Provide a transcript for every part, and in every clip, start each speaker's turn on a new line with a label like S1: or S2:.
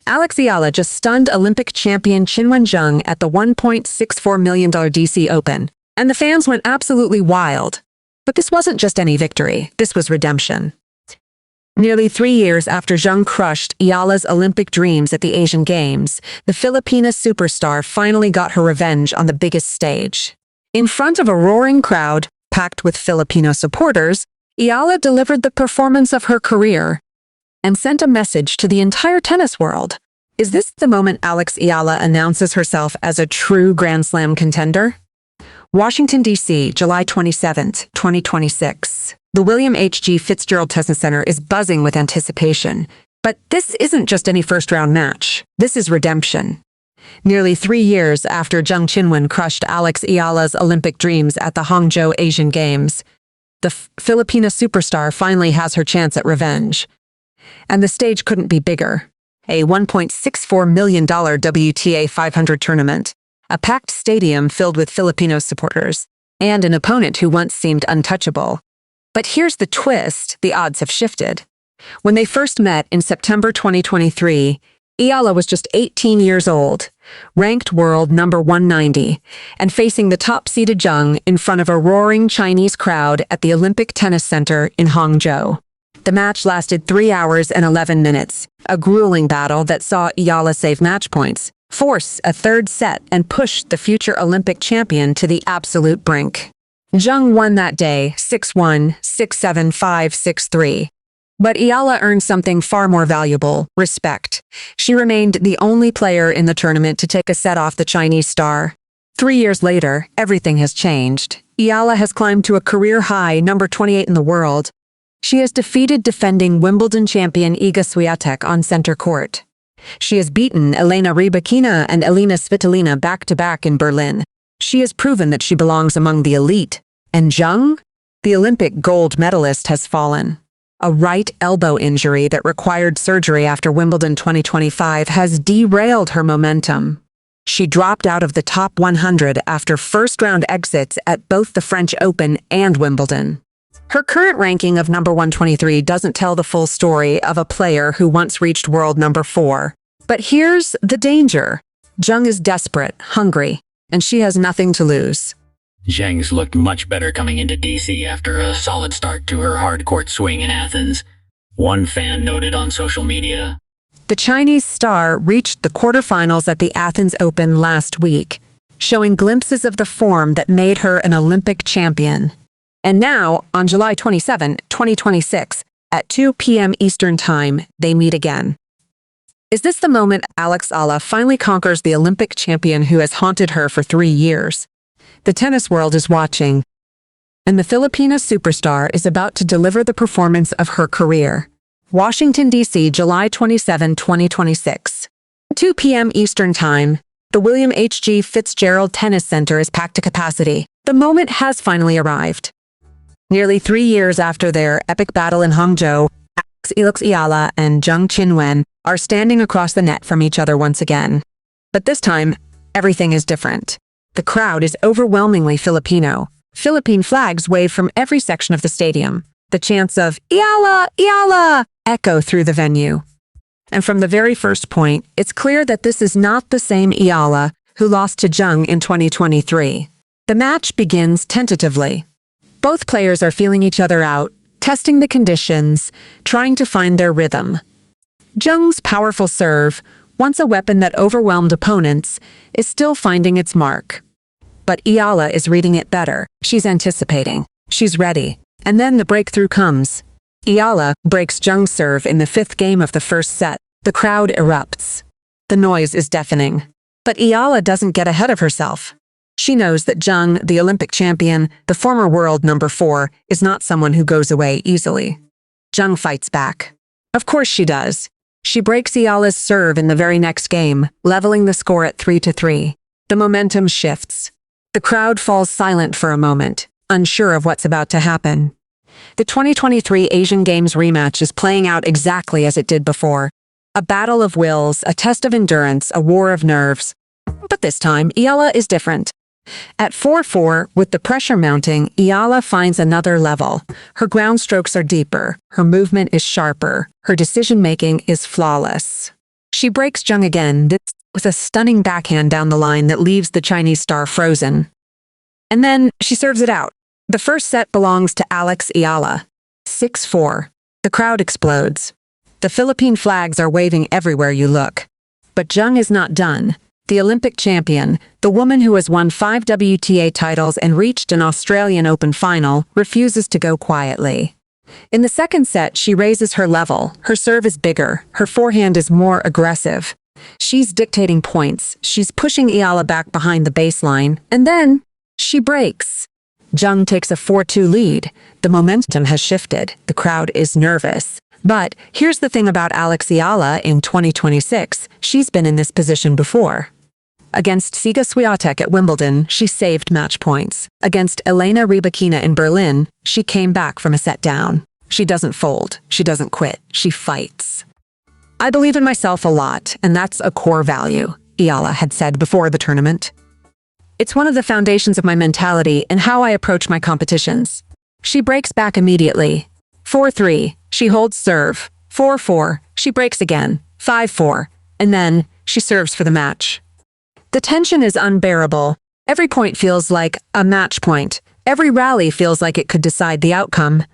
S1: Alex Eala just stunned Olympic champion Qinwen Zheng at the $1.64 million DC Open, and the fans went absolutely wild. But this wasn't just any victory, this was redemption. Nearly 3 years after Zheng crushed Eala's Olympic dreams at the Asian Games, the Filipina superstar finally got her revenge on the biggest stage. In front of a roaring crowd, packed with Filipino supporters, Eala delivered the performance of her career and sent a message to the entire tennis world. Is this the moment Alex Eala announces herself as a true Grand Slam contender? Washington, D.C., July 27, 2026. The William H.G. Fitzgerald Tennis Center is buzzing with anticipation. But this isn't just any first-round match. This is redemption. Nearly 3 years after Zheng Qinwen crushed Alex Eala's Olympic dreams at the Hangzhou Asian Games, the Filipina superstar finally has her chance at revenge. And the stage couldn't be bigger. A $1.64 million WTA 500 tournament, a packed stadium filled with Filipino supporters, and an opponent who once seemed untouchable. But here's the twist, the odds have shifted. When they first met in September 2023, Eala was just 18 years old, ranked world number 190, and facing the top-seeded Zheng in front of a roaring Chinese crowd at the Olympic Tennis Center in Hangzhou. The match lasted 3 hours and 11 minutes, a grueling battle that saw Eala save match points, force a third set, and push the future Olympic champion to the absolute brink. Zheng won that day 6-1, 6-7, 5-6, 3. But Eala earned something far more valuable, respect. She remained the only player in the tournament to take a set off the Chinese star. 3 years later, everything has changed. Eala has climbed to a career high number 28 in the world. She has defeated defending Wimbledon champion Iga Swiatek on center court. She has beaten Elena Rybakina and Elena Svitolina back-to-back in Berlin. She has proven that she belongs among the elite. And Zheng, the Olympic gold medalist, has fallen. A right elbow injury that required surgery after Wimbledon 2025 has derailed her momentum. She dropped out of the top 100 after first-round exits at both the French Open and Wimbledon. Her current ranking of number 123 doesn't tell the full story of a player who once reached world number 4. But here's the danger. Zheng is desperate, hungry, and she has nothing to lose.
S2: Zheng's looked much better coming into DC after a solid start to her hard-court swing in Athens. One fan noted on social media.
S1: The Chinese star reached the quarterfinals at the Athens Open last week, showing glimpses of the form that made her an Olympic champion. And now, on July 27, 2026, at 2 p.m. Eastern Time, they meet again. Is this the moment Alex Eala finally conquers the Olympic champion who has haunted her for 3 years? The tennis world is watching, and the Filipina superstar is about to deliver the performance of her career. Washington, D.C., July 27, 2026. 2 p.m. Eastern Time, the William H.G. Fitzgerald Tennis Center is packed to capacity. The moment has finally arrived. Nearly 3 years after their epic battle in Hangzhou, Alex Eala and Zheng Qinwen are standing across the net from each other once again. But this time, everything is different. The crowd is overwhelmingly Filipino. Philippine flags wave from every section of the stadium. The chants of "Eala! Eala!" echo through the venue. And from the very first point, it's clear that this is not the same Eala who lost to Zheng in 2023. The match begins tentatively. Both players are feeling each other out, testing the conditions, trying to find their rhythm. Zheng's powerful serve, once a weapon that overwhelmed opponents, is still finding its mark. But Eala is reading it better. She's anticipating. She's ready. And then the breakthrough comes. Eala breaks Zheng's serve in the 5th game of the first set. The crowd erupts. The noise is deafening. But Eala doesn't get ahead of herself. She knows that Zheng, the Olympic champion, the former world number 4, is not someone who goes away easily. Zheng fights back. Of course she does. She breaks Eala's serve in the very next game, leveling the score at 3-3. The momentum shifts. The crowd falls silent for a moment, unsure of what's about to happen. The 2023 Asian Games rematch is playing out exactly as it did before. A battle of wills, a test of endurance, a war of nerves. But this time, Eala is different. At 4-4, with the pressure mounting, Eala finds another level. Her ground strokes are deeper, her movement is sharper, her decision-making is flawless. She breaks Zheng again, this with a stunning backhand down the line that leaves the Chinese star frozen. And then she serves it out. The first set belongs to Alex Eala. 6-4. The crowd explodes. The Philippine flags are waving everywhere you look. But Zheng is not done. The Olympic champion, the woman who has won 5 WTA titles and reached an Australian Open final, refuses to go quietly. In the second set, she raises her level. Her serve is bigger. Her forehand is more aggressive. She's dictating points. She's pushing Eala back behind the baseline. And then she breaks. Zheng takes a 4-2 lead. The momentum has shifted. The crowd is nervous. But here's the thing about Alex Eala in 2026. She's been in this position before. Against Iga Swiatek at Wimbledon, she saved match points. Against Elena Rybakina in Berlin, she came back from a set down. She doesn't fold. She doesn't quit. She fights. I believe in myself a lot, and that's a core value, Eala had said before the tournament. It's one of the foundations of my mentality and how I approach my competitions. She breaks back immediately. 4-3, she holds serve. 4-4, she breaks again. 5-4, and then she serves for the match. The tension is unbearable. Every point feels like a match point. Every rally feels like it could decide the outcome.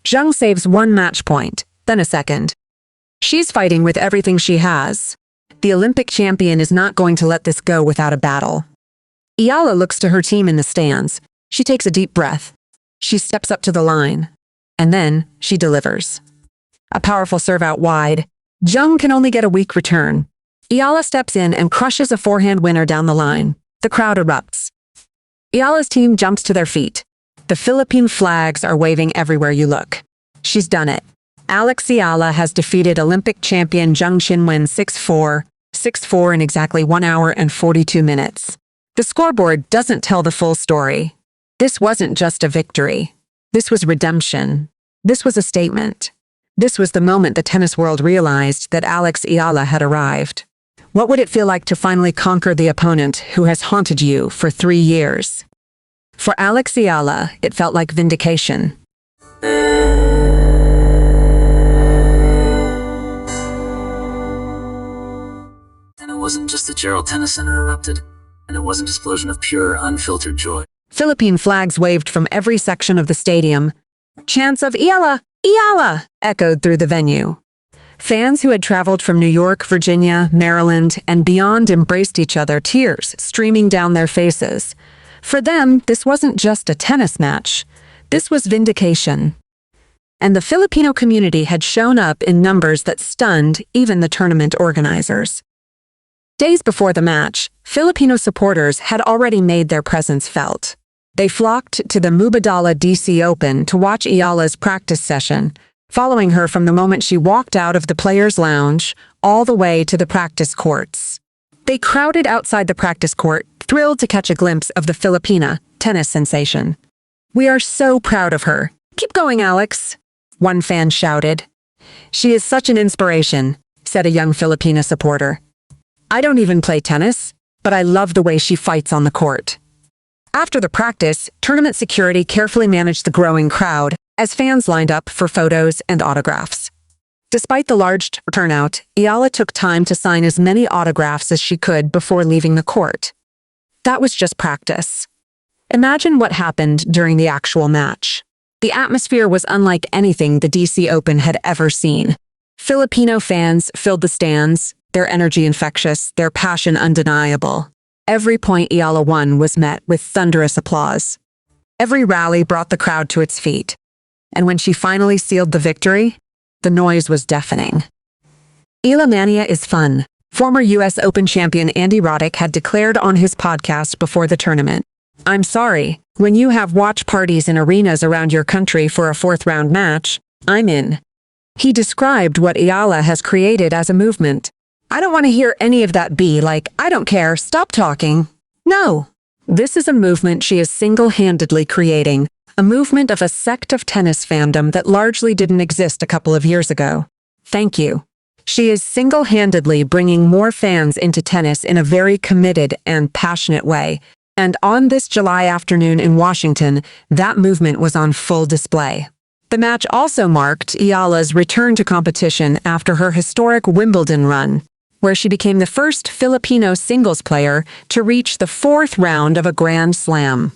S1: Zheng saves one match point, then a second. She's fighting with everything she has. The Olympic champion is not going to let this go without a battle. Eala looks to her team in the stands. She takes a deep breath. She steps up to the line. And then she delivers. A powerful serve out wide. Zheng can only get a weak return. Eala steps in and crushes a forehand winner down the line. The crowd erupts. Eala's team jumps to their feet. The Philippine flags are waving everywhere you look. She's done it. Alex Eala has defeated Olympic champion Zheng Qinwen 6-4, 6-4 in exactly 1 hour and 42 minutes. The scoreboard doesn't tell the full story. This wasn't just a victory. This was redemption. This was a statement. This was the moment the tennis world realized that Alex Eala had arrived. What would it feel like to finally conquer the opponent who has haunted you for 3 years? For Alex Eala, it felt like vindication.
S3: And it wasn't just the Gerald Tennis Center erupted, and it wasn't an explosion of pure, unfiltered joy.
S1: Philippine flags waved from every section of the stadium. Chants of Eala, Eala echoed through the venue. Fans who had traveled from New York, Virginia, Maryland, and beyond embraced each other, tears streaming down their faces. For them, this wasn't just a tennis match. This was vindication. And the Filipino community had shown up in numbers that stunned even the tournament organizers. Days before the match, Filipino supporters had already made their presence felt. They flocked to the Mubadala DC Open to watch Eala's practice session, following her from the moment she walked out of the players' lounge all the way to the practice courts. They crowded outside the practice court, thrilled to catch a glimpse of the Filipina tennis sensation. "We are so proud of her. Keep going, Alex," one fan shouted. "She is such an inspiration," said a young Filipina supporter. "I don't even play tennis, but I love the way she fights on the court." After the practice, tournament security carefully managed the growing crowd as fans lined up for photos and autographs. Despite the large turnout, Eala took time to sign as many autographs as she could before leaving the court. That was just practice. Imagine what happened during the actual match. The atmosphere was unlike anything the DC Open had ever seen. Filipino fans filled the stands, their energy infectious, their passion undeniable. Every point Eala won was met with thunderous applause. Every rally brought the crowd to its feet. And when she finally sealed the victory, the noise was deafening. Eala Mania is fun. Former U.S. Open champion Andy Roddick had declared on his podcast before the tournament, "I'm sorry, when you have watch parties in arenas around your country for a fourth-round match, I'm in." He described what Eala has created as a movement. "I don't want to hear any of that be like, I don't care, stop talking." No. This is a movement she is single-handedly creating, a movement of a sect of tennis fandom that largely didn't exist a couple of years ago. Thank you. She is single-handedly bringing more fans into tennis in a very committed and passionate way. And on this July afternoon in Washington, that movement was on full display. The match also marked Eala's return to competition after her historic Wimbledon run. where she became the first Filipino singles player to reach the fourth round of a Grand Slam.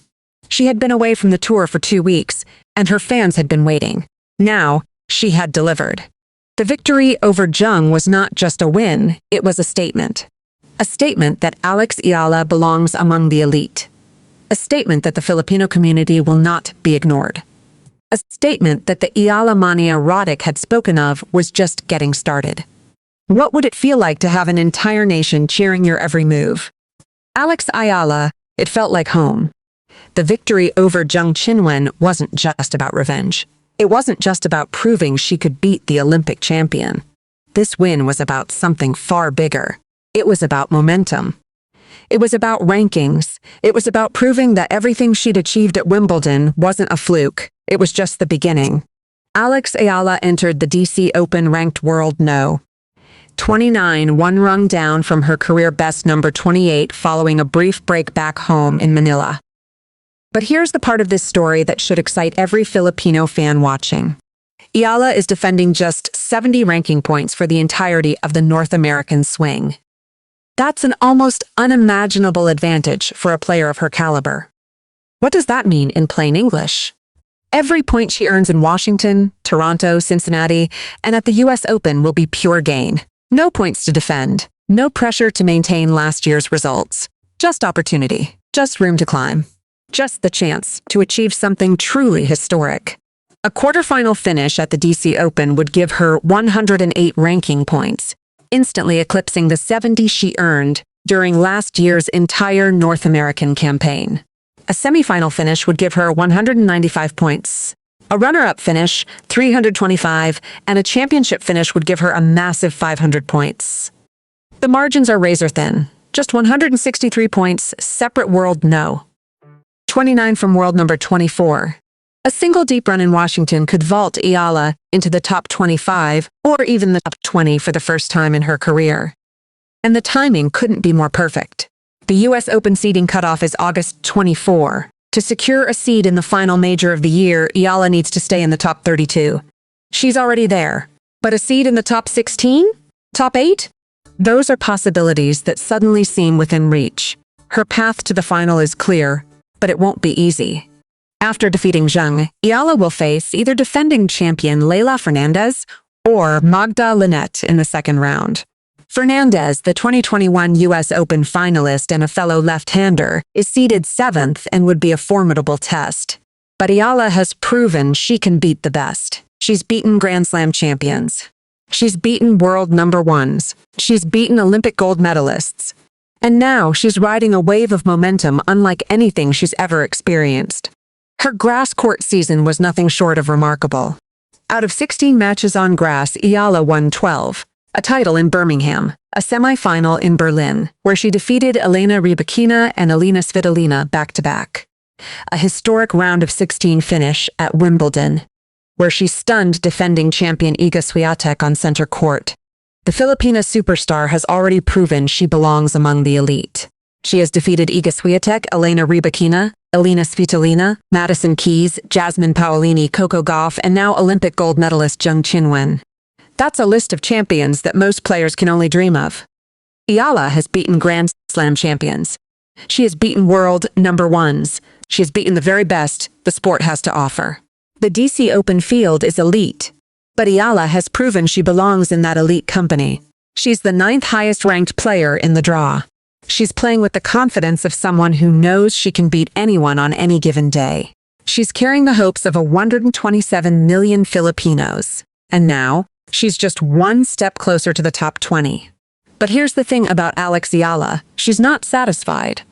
S1: She had been away from the tour for 2 weeks, and her fans had been waiting. Now, she had delivered. The victory over Zheng was not just a win, it was a statement. A statement that Alex Eala belongs among the elite. A statement that the Filipino community will not be ignored. A statement that the Eala Mania Roddick had spoken of was just getting started. What would it feel like to have an entire nation cheering your every move? Alex Eala, it felt like home. The victory over Zheng Qinwen wasn't just about revenge. It wasn't just about proving she could beat the Olympic champion. This win was about something far bigger. It was about momentum. It was about rankings. It was about proving that everything she'd achieved at Wimbledon wasn't a fluke. It was just the beginning. Alex Eala entered the DC Open ranked world no. 29, one rung down from her career best number 28 following a brief break back home in Manila. But here's the part of this story that should excite every Filipino fan watching. Eala is defending just 70 ranking points for the entirety of the North American swing. That's an almost unimaginable advantage for a player of her caliber. What does that mean in plain English? Every point she earns in Washington, Toronto, Cincinnati, and at the US Open will be pure gain. No points to defend, no pressure to maintain last year's results. Just opportunity, just room to climb, just the chance to achieve something truly historic. A quarterfinal finish at the DC Open would give her 108 ranking points, instantly eclipsing the 70 she earned during last year's entire North American campaign. A semifinal finish would give her 195 points. A runner-up finish, 325, and a championship finish would give her a massive 500 points. The margins are razor thin. Just 163 points, separate world no. 29 from world number 24. A single deep run in Washington could vault Eala into the top 25 or even the top 20 for the first time in her career. And the timing couldn't be more perfect. The US Open seeding cutoff is August 24. To secure a seed in the final major of the year, Eala needs to stay in the top 32. She's already there. But a seed in the top 16? Top 8? Those are possibilities that suddenly seem within reach. Her path to the final is clear, but it won't be easy. After defeating Zheng, Eala will face either defending champion Leylah Fernandez or Magda Linette in the second round. Fernandez, the 2021 US Open finalist and a fellow left-hander, is seeded 7th and would be a formidable test. But Eala has proven she can beat the best. She's beaten Grand Slam champions. She's beaten world number ones. She's beaten Olympic gold medalists. And now she's riding a wave of momentum unlike anything she's ever experienced. Her grass court season was nothing short of remarkable. Out of 16 matches on grass, Eala won 12. A title in Birmingham, a semi-final in Berlin, where she defeated Elena Rybakina and Alina Svitolina back-to-back. A historic round of 16 finish at Wimbledon, where she stunned defending champion Iga Swiatek on center court. The Filipina superstar has already proven she belongs among the elite. She has defeated Iga Swiatek, Elena Rybakina, Alina Svitolina, Madison Keys, Jasmine Paolini, Coco Gauff, and now Olympic gold medalist Zheng Qinwen. That's a list of champions that most players can only dream of. Eala has beaten Grand Slam champions. She has beaten world number ones. She has beaten the very best the sport has to offer. The DC Open field is elite, but Eala has proven she belongs in that elite company. She's the 9th highest ranked player in the draw. She's playing with the confidence of someone who knows she can beat anyone on any given day. She's carrying the hopes of 127 million Filipinos. And now, she's just one step closer to the top 20. But here's the thing about Alex Eala. She's not satisfied.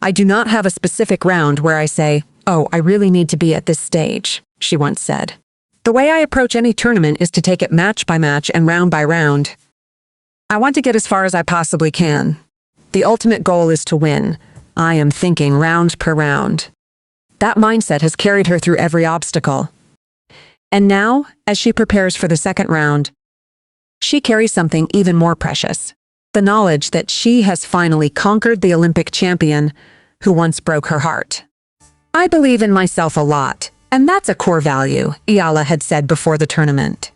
S1: I do not have a specific round where I say, "Oh, I really need to be at this stage," she once said. The way I approach any tournament is to take it match by match and round by round. I want to get as far as I possibly can. The ultimate goal is to win. I am thinking round per round. That mindset has carried her through every obstacle. And now, as she prepares for the second round, she carries something even more precious. The knowledge that she has finally conquered the Olympic champion who once broke her heart. "I believe in myself a lot, and that's a core value," Eala had said before the tournament.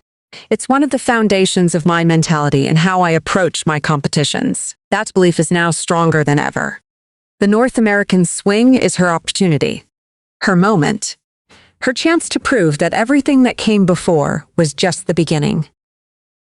S1: It's one of the foundations of my mentality and how I approach my competitions. That belief is now stronger than ever. The North American swing is her opportunity, her moment, her chance to prove that everything that came before was just the beginning.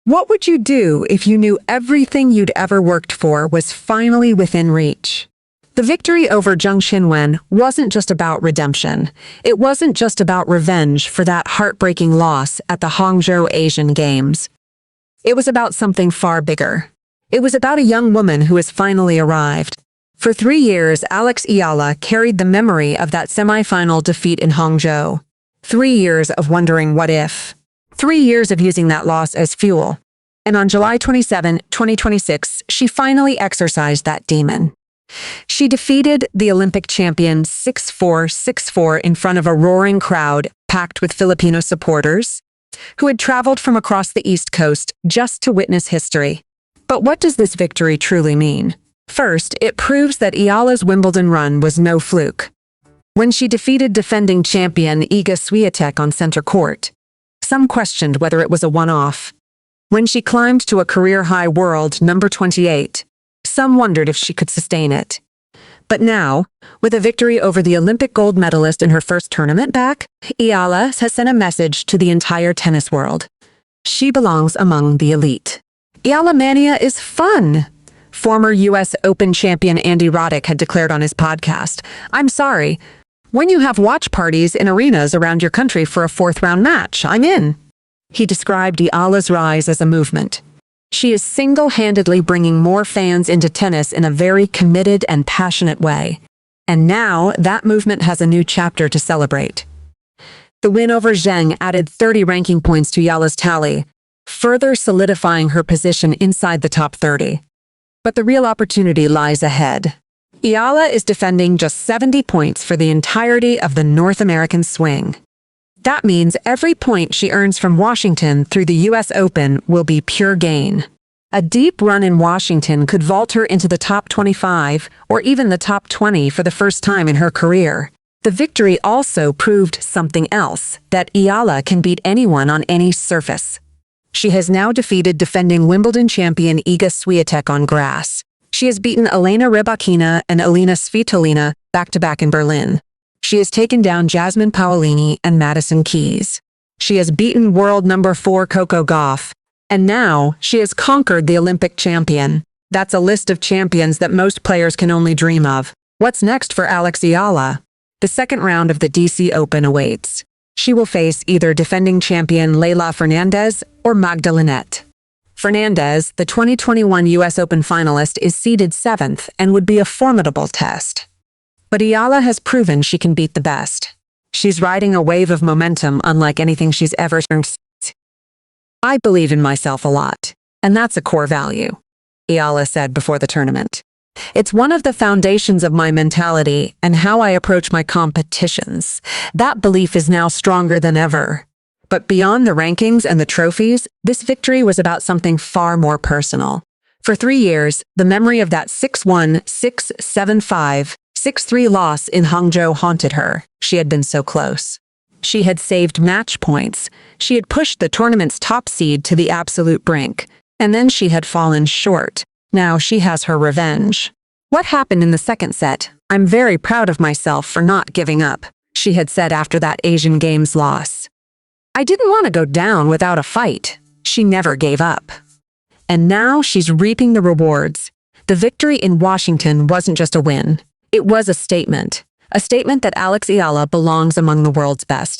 S1: What would you do if you knew everything you'd ever worked for was finally within reach? The victory over Zheng Qinwen wasn't just about redemption. It wasn't just about revenge for that heartbreaking loss at the Hangzhou Asian Games. It was about something far bigger. It was about a young woman who has finally arrived. For 3 years, Alex Eala carried the memory of that semifinal defeat in Hangzhou. 3 years of wondering what if. 3 years of using that loss as fuel. And on July 27, 2026, she finally exorcised that demon. She defeated the Olympic champion 6-4, 6-4 in front of a roaring crowd packed with Filipino supporters who had traveled from across the East Coast just to witness history. But what does this victory truly mean? First, it proves that Eala's Wimbledon run was no fluke. When she defeated defending champion Iga Swiatek on center court, some questioned whether it was a one-off. When she climbed to a career-high world number 28, some wondered if she could sustain it. But now, with a victory over the Olympic gold medalist in her first tournament back, Eala has sent a message to the entire tennis world. She belongs among the elite. Eala Mania is fun, former U.S. Open champion Andy Roddick had declared on his podcast. I'm sorry. When you have watch parties in arenas around your country for a fourth-round match, I'm in. He described Eala's rise as a movement. She is single-handedly bringing more fans into tennis in a very committed and passionate way. And now, that movement has a new chapter to celebrate. The win over Zheng added 30 ranking points to Eala's tally, further solidifying her position inside the top 30. But the real opportunity lies ahead. Eala is defending just 70 points for the entirety of the North American swing. That means every point she earns from Washington through the U.S. Open will be pure gain. A deep run in Washington could vault her into the top 25 or even the top 20 for the first time in her career. The victory also proved something else, that Eala can beat anyone on any surface. She has now defeated defending Wimbledon champion Iga Swiatek on grass. She has beaten Elena Rybakina and Elena Svitolina back-to-back in Berlin. She has taken down Jasmine Paolini and Madison Keys. She has beaten world number 4 Coco Gauff. And now, she has conquered the Olympic champion. That's a list of champions that most players can only dream of. What's next for Alex Eala? The second round of the DC Open awaits. She will face either defending champion Leylah Fernandez or Magda Linette. Fernandez, the 2021 U.S. Open finalist, is seeded 7th and would be a formidable test. But Eala has proven she can beat the best. She's riding a wave of momentum unlike anything she's ever experienced. I believe in myself a lot, and that's a core value, Eala said before the tournament. It's one of the foundations of my mentality and how I approach my competitions. That belief is now stronger than ever. But beyond the rankings and the trophies, this victory was about something far more personal. For 3 years, the memory of that 6-1, 6-7-5, 6-3 loss in Hangzhou haunted her. She had been so close. She had saved match points. She had pushed the tournament's top seed to the absolute brink. And then she had fallen short. Now she has her revenge. What happened in the second set? I'm very proud of myself for not giving up, she had said after that Asian Games loss. I didn't want to go down without a fight. She never gave up. And now she's reaping the rewards. The victory in Washington wasn't just a win. It was a statement that Alex Eala belongs among the world's best.